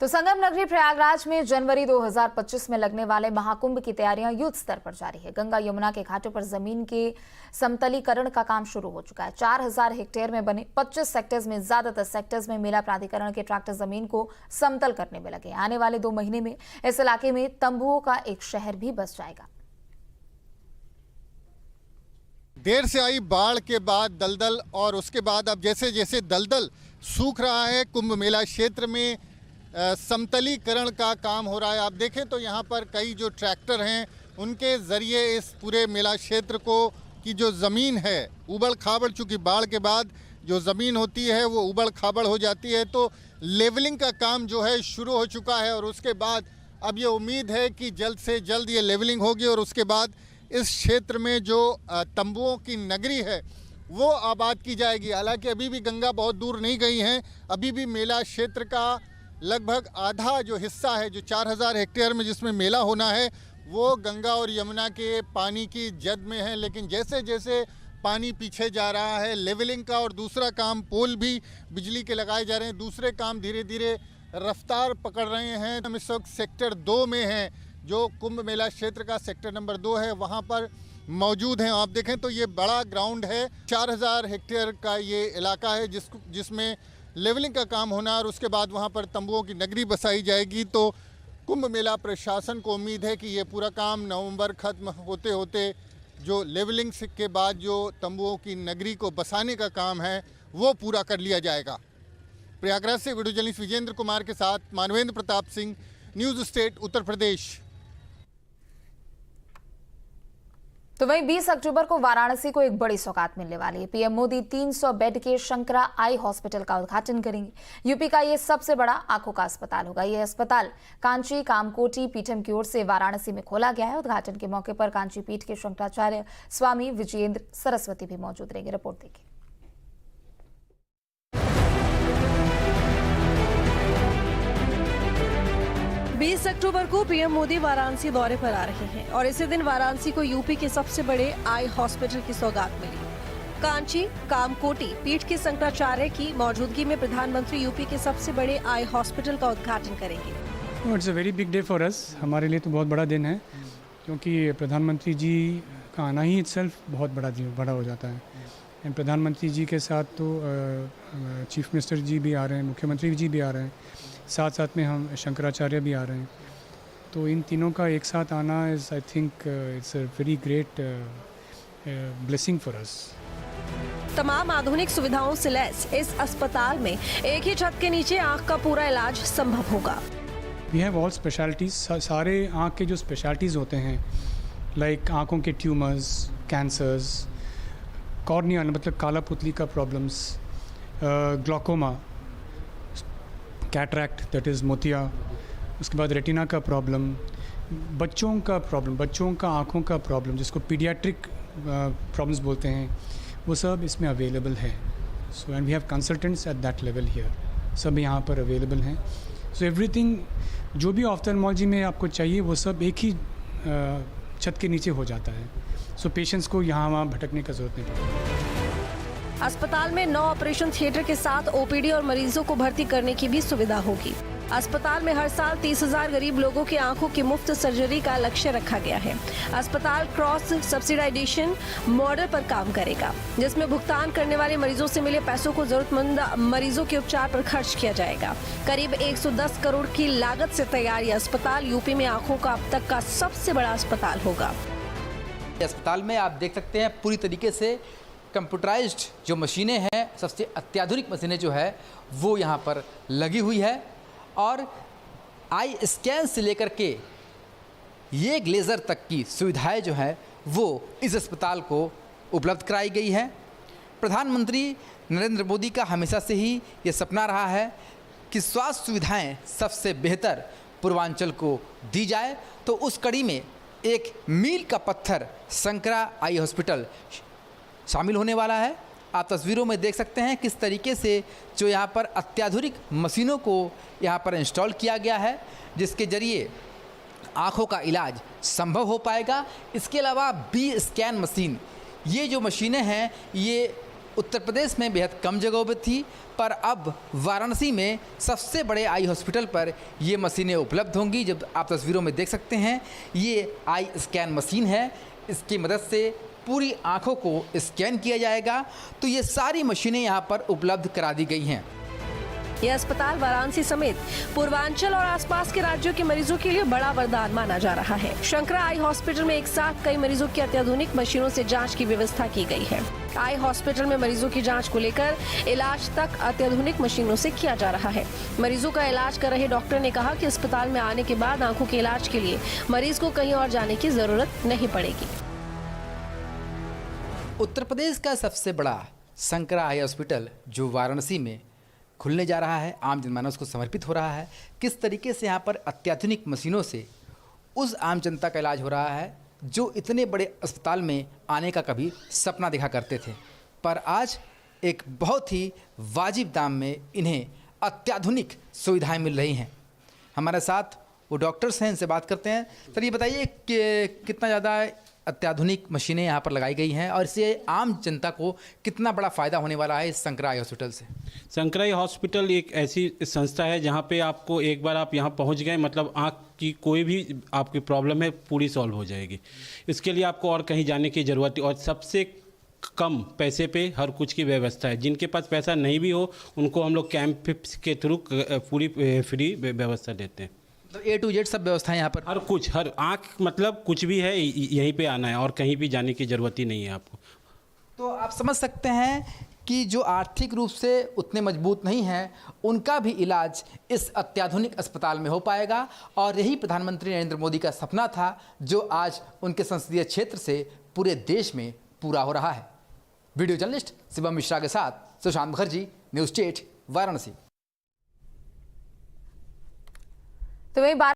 तो संगम नगरी प्रयागराज में जनवरी 2025 में लगने वाले महाकुंभ की तैयारियां युद्ध स्तर पर जारी है। गंगा यमुना के घाटों पर जमीन के समतलीकरण का काम शुरू हो चुका है। 4000 हेक्टेयर में बने 25 सेक्टर्स में ज्यादातर सेक्टर्स में मेला प्राधिकरण के ट्रैक्टर जमीन को समतल करने में लगे। आने वाले 2 महीने में इस इलाके में तंबुओं का एक शहर भी बस जाएगा। देर से आई बाढ़ के बाद दलदल और उसके बाद अब जैसे जैसे दलदल सूख रहा है, कुंभ मेला क्षेत्र में समतलीकरण का काम हो रहा है। आप देखें तो यहाँ पर कई जो ट्रैक्टर हैं उनके ज़रिए इस पूरे मेला क्षेत्र को की जो ज़मीन है उबड़ खाबड़, चूँकि बाढ़ के बाद जो ज़मीन होती है वो उबड़ खाबड़ हो जाती है, तो लेवलिंग का काम जो है शुरू हो चुका है। और उसके बाद अब ये उम्मीद है कि जल्द से जल्द ये लेवलिंग होगी और उसके बाद इस क्षेत्र में जो तंबुओं की नगरी है वो आबाद की जाएगी। हालांकि अभी भी गंगा बहुत दूर नहीं गई हैं, अभी भी मेला क्षेत्र का लगभग आधा जो हिस्सा है, जो 4000 हेक्टेयर में जिसमें मेला होना है, वो गंगा और यमुना के पानी की जद में है। लेकिन जैसे जैसे पानी पीछे जा रहा है, लेवलिंग का और दूसरा काम, पोल भी बिजली के लगाए जा रहे हैं, दूसरे काम धीरे धीरे रफ्तार पकड़ रहे हैं। हम इस वक्त सेक्टर 2 में हैं, जो कुंभ मेला क्षेत्र का सेक्टर नंबर 2 है, वहाँ पर मौजूद हैं। आप देखें तो ये बड़ा ग्राउंड है, 4000 हेक्टेयर का ये इलाका है जिसमें लेवलिंग का काम होना और उसके बाद वहाँ पर तंबुओं की नगरी बसाई जाएगी। तो कुंभ मेला प्रशासन को उम्मीद है कि ये पूरा काम नवंबर खत्म होते होते जो लेवलिंग के बाद जो तंबुओं की नगरी को बसाने का काम है वो पूरा कर लिया जाएगा। प्रयागराज से वीडियो जर्नलिस्ट विजेंद्र कुमार के साथ मानवेंद्र प्रताप सिंह, न्यूज़ स्टेट, उत्तर प्रदेश। तो वहीं 20 अक्टूबर को वाराणसी को एक बड़ी सौगात मिलने वाली है। पीएम मोदी 300 बेड के शंकरा आई हॉस्पिटल का उद्घाटन करेंगे। यूपी का ये सबसे बड़ा आंखों का अस्पताल होगा। यह अस्पताल कांची कामकोटी पीठम की ओर से वाराणसी में खोला गया है। उद्घाटन के मौके पर कांची पीठ के शंकराचार्य स्वामी विजयेंद्र सरस्वती भी मौजूद रहेंगे। रिपोर्ट देखिए। 20 अक्टूबर को पीएम मोदी वाराणसी दौरे पर आ रहे हैं और इसी दिन वाराणसी को यूपी के सबसे बड़े आई हॉस्पिटल की सौगात मिली। कांची कामकोटी पीठ के शंकराचार्य की मौजूदगी में प्रधानमंत्री यूपी के सबसे बड़े आई हॉस्पिटल का उद्घाटन करेंगे। It's a very big day for us. हमारे लिए तो बहुत बड़ा दिन है, क्योंकि प्रधानमंत्री जी का आना ही इटसेल्फ बहुत बड़ा हो जाता है। एंड प्रधानमंत्री जी के साथ तो चीफ मिनिस्टर जी भी आ रहे हैं, मुख्यमंत्री जी भी आ रहे हैं, साथ साथ में हम शंकराचार्य भी आ रहे हैं। तो इन तीनों का एक साथ आना is, I think it's a very great blessing for us. तमाम आधुनिक सुविधाओं से लैस इस अस्पताल में एक ही छत के नीचे आंख का पूरा इलाज संभव होगा। वी हैव ऑल स्पेशलिटीज़, सारे आँख के जो स्पेशलिटीज़ होते हैं, लाइक आँखों के ट्यूमर्स, कैंसर्स, कॉर्निया मतलब काला पुतली का problems, glaucoma, cataract that is मोतिया, उसके बाद रेटिना का प्रॉब्लम, बच्चों का आँखों का प्रॉब्लम जिसको पीडियाट्रिक प्रॉब्लम्स बोलते हैं, वो सब इसमें अवेलेबल है। So and we have consultants at that level here, सब यहाँ पर अवेलेबल हैं। सो एवरीथिंग जो भी ऑफ्थेल्मोलॉजी में आपको चाहिए वो सब एक ही छत के नीचे हो जाता है। सो पेशेंट्स को यहाँ वहाँ भटकने का ज़रूरत नहीं पड़ती। अस्पताल में 9 ऑपरेशन थिएटर के साथ ओपीडी और मरीजों को भर्ती करने की भी सुविधा होगी। अस्पताल में हर साल 30,000 गरीब लोगों की आंखों की मुफ्त सर्जरी का लक्ष्य रखा गया है। अस्पताल क्रॉस सब्सिडाइजेशन मॉडल पर काम करेगा, जिसमें भुगतान करने वाले मरीजों से मिले पैसों को जरूरतमंद मरीजों के उपचार पर खर्च किया जाएगा। करीब 110 करोड़ की लागत से तैयार ये अस्पताल यूपी में आंखों का अब तक का सबसे बड़ा अस्पताल होगा। अस्पताल में आप देख सकते हैं पूरी तरीके से कंप्यूटराइज्ड जो मशीनें हैं, सबसे अत्याधुनिक मशीनें जो है वो यहाँ पर लगी हुई है और आई स्कैन से लेकर के ये लेज़र तक की सुविधाएं जो है वो इस अस्पताल को उपलब्ध कराई गई है। प्रधानमंत्री नरेंद्र मोदी का हमेशा से ही ये सपना रहा है कि स्वास्थ्य सुविधाएं सबसे बेहतर पूर्वांचल को दी जाए, तो उस कड़ी में एक मील का पत्थर शंकरा आई हॉस्पिटल शामिल होने वाला है। आप तस्वीरों में देख सकते हैं किस तरीके से जो यहाँ पर अत्याधुनिक मशीनों को यहाँ पर इंस्टॉल किया गया है, जिसके ज़रिए आँखों का इलाज संभव हो पाएगा। इसके अलावा बी स्कैन मशीन, ये जो मशीनें हैं ये उत्तर प्रदेश में बेहद कम जगहों पर थी, पर अब वाराणसी में सबसे बड़े आई हॉस्पिटल पर ये मशीनें उपलब्ध होंगी। जब आप तस्वीरों में देख सकते हैं, ये आई स्कैन मशीन है। इसकी मदद से पूरी आँखों को स्कैन किया जाएगा। तो ये सारी मशीनें यहाँ पर उपलब्ध करा दी गई हैं। यह अस्पताल वाराणसी समेत पूर्वांचल और आसपास के राज्यों के मरीजों के लिए बड़ा वरदान माना जा रहा है। शंकरा आई हॉस्पिटल में एक साथ कई मरीजों की अत्याधुनिक मशीनों से जांच की व्यवस्था की गई है। आई हॉस्पिटल में मरीजों की जांच को लेकर इलाज तक अत्याधुनिक मशीनों से किया जा रहा है। मरीजों का इलाज कर रहे डॉक्टर ने कहा कि अस्पताल में आने के बाद आंखों के इलाज के लिए मरीज को कहीं और जाने की जरूरत नहीं पड़ेगी। उत्तर प्रदेश का सबसे बड़ा शंकरा आई हॉस्पिटल जो वाराणसी में खुलने जा रहा है, आम जनमानस को समर्पित हो रहा है। किस तरीके से यहाँ पर अत्याधुनिक मशीनों से उस आम जनता का इलाज हो रहा है जो इतने बड़े अस्पताल में आने का कभी सपना देखा करते थे, पर आज एक बहुत ही वाजिब दाम में इन्हें अत्याधुनिक सुविधाएं मिल रही हैं। हमारे साथ वो डॉक्टर्स हैं, इनसे बात करते हैं। सर, ये बताइए कि कितना ज़्यादा अत्याधुनिक मशीनें यहाँ पर लगाई गई हैं और इससे आम जनता को कितना बड़ा फ़ायदा होने वाला है इस शंकरा आई हॉस्पिटल से? शंकरा आई हॉस्पिटल एक ऐसी संस्था है जहाँ पे आपको एक बार आप यहाँ पहुँच गए, मतलब आँख की कोई भी आपकी प्रॉब्लम है पूरी सॉल्व हो जाएगी। इसके लिए आपको और कहीं जाने की ज़रूरत, और सबसे कम पैसे पे हर कुछ की व्यवस्था है। जिनके पास पैसा नहीं भी हो उनको हम लोग कैंप के थ्रू पूरी फ्री व्यवस्था देते हैं। तो A to Z सब व्यवस्थाएं यहाँ पर, हर कुछ, हर आँख मतलब कुछ भी है यहीं पे आना है और कहीं भी जाने की ज़रूरत ही नहीं है आपको। तो आप समझ सकते हैं कि जो आर्थिक रूप से उतने मजबूत नहीं हैं उनका भी इलाज इस अत्याधुनिक अस्पताल में हो पाएगा। और यही प्रधानमंत्री नरेंद्र मोदी का सपना था जो आज उनके संसदीय क्षेत्र से पूरे देश में पूरा हो रहा है। वीडियो जर्नलिस्ट शिवम मिश्रा के साथ सुशांत मुखर्जी, न्यूज़ 8 वाराणसी। तो वही बात